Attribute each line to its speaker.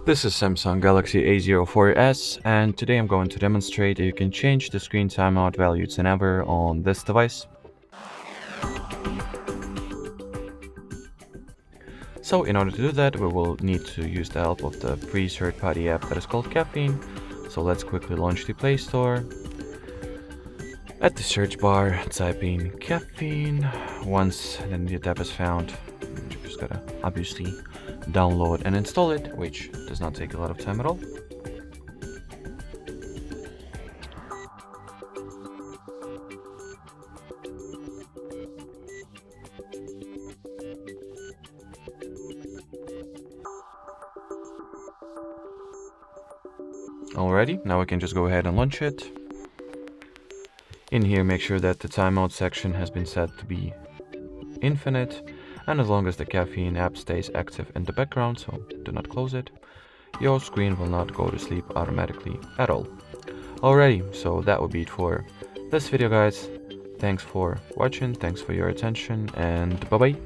Speaker 1: This is Samsung Galaxy A04s, and today I'm going to demonstrate that you can change the screen timeout value to never on this device. So in order to do that, we will need to use the help of the free third-party app that is called Caffeine. So let's quickly launch the Play Store. At the search bar, type in Caffeine. Once the tab is found, you just gotta obviously download and install it, which does not take a lot of time at all. Alrighty, now we can just go ahead and launch it. In here, make sure that the timeout section has been set to be infinite, and as long as the Caffeine app stays active in the background, so do not close it, your screen will not go to sleep automatically at all. Alrighty, so that would be it for this video, guys. Thanks for watching, thanks for your attention, and bye bye.